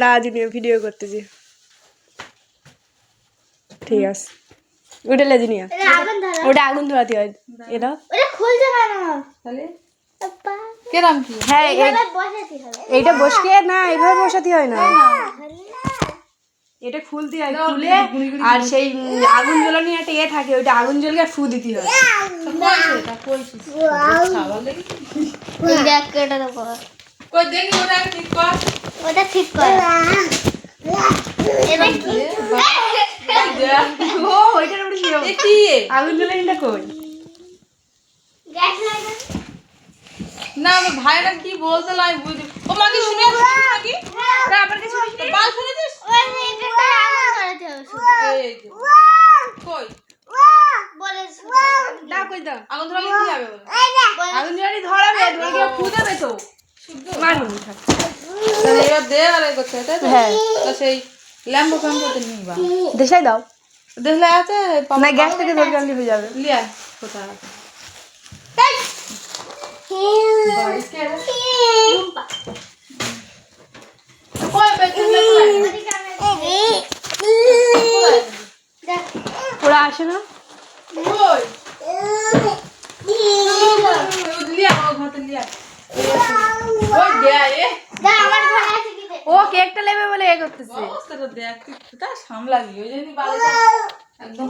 দাদি নিয়ে ভিডিও করতেছি। ঠিক আছে, ওটা লেজি নিয়ে ওটা আগুন ধরাতে হয়। এটা খুলছে না তাহলে কেরাম কি? হ্যাঁ, এইটা বসকে না, এইভাবে বসাতে হয় না, এটা খুলতে হয়। খুলে আর সেই আগুন জ্বলানি একটা থাকে, ওইটা আগুন জ্বলকে ফু দিতে হয়। ওটা ঠিক কর। আগুন জ্বলানিটা কই? না ভাইরা কি বলতে লাই বুঝি। ও মাকে শুনে নাকি? না আবার কি শুনিস? বাল শুনেছিস? ওই এটা আগুন ধরাতে হবে শুধু। এই যে কই বলেছ না কই দাও। আগুন ধরালে কি হবে বল? আগুন জ্বালি ধরাবে, ধরে ফু দেবে তো মারুন। তাহলে এবার দে আর এই করতে তাই তো? হ্যাঁ, তো সেই ল্যাম্বো ফ্যাম্বোতে নিবা দেশাই দাও দেখলে আছে না, গ্যাস থেকে ধরে আনলে হয়ে যাবে। লিয়া কোথায় আছে? ওরা আসে না। ও কেকটা নেবে বলে এ করতেছে। সামলাবি ওই জন্য একদম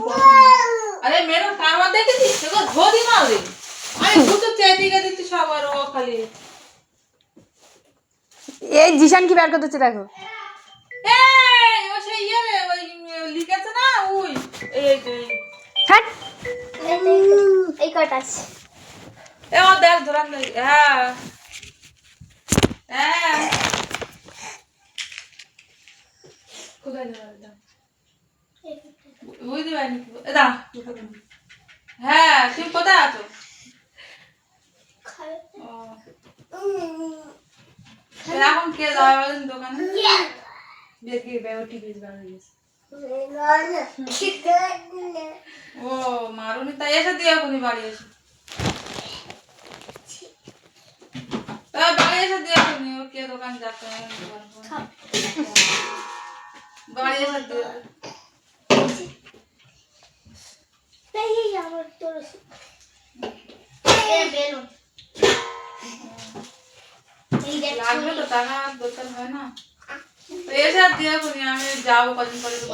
আরে মেনু কারবার দেখেছিস সেগুলো ধরি না রে। আমি দুটো চেয়ে দিচ্ছি সবার ও খালি এই জিশান কি বের করতেছে দেখো। এই ও সেই ইয়ে রে ওই লিখেছে না ওই এই হ্যাট এই কটা আছে এ ও দেখ ধরান দে। হ্যাঁ হ্যাঁ কোথায় ধরা ওই দিবাই দা। হ্যাঁ তুমি কোথায় আছো? এখন কে যাবে দোকানে? দেখি বেউটি পিস বানিয়েছে। ও মারুনি তাই এসে দিয়ে কোনি বাড়ি এসে বাড়ি এসে দিয়ে কোনি ও কে দোকান যাচ্ছে বাড়ি এসে দিয়ে লাগবে তো টাকা দোকান হয় না এসে দিয়ে কোনি আমি যাবো কদিন পরে তো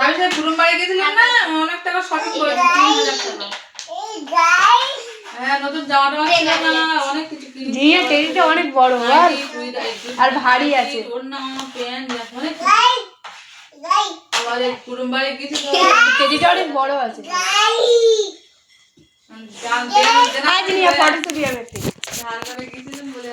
আমি সেই পুরন বাড়ি গেছিলাম না অনেক টাকা শপিং করেছি 3000 টাকা। হ্যাঁ নতুন জামা টামা ছিল না অনেক কিছু কিনেছি। জিয়া টেরিটা অনেক বড় আর ভারী আছে। ওর না প্যান্ট অনেক আবার পুরন বাড়ি গেছি তো টেরিটা অনেক বড় আছে। জানতে না আজ নিয়ে ফটো তুলি আমি। ঝাড় করে গেছিলাম বলে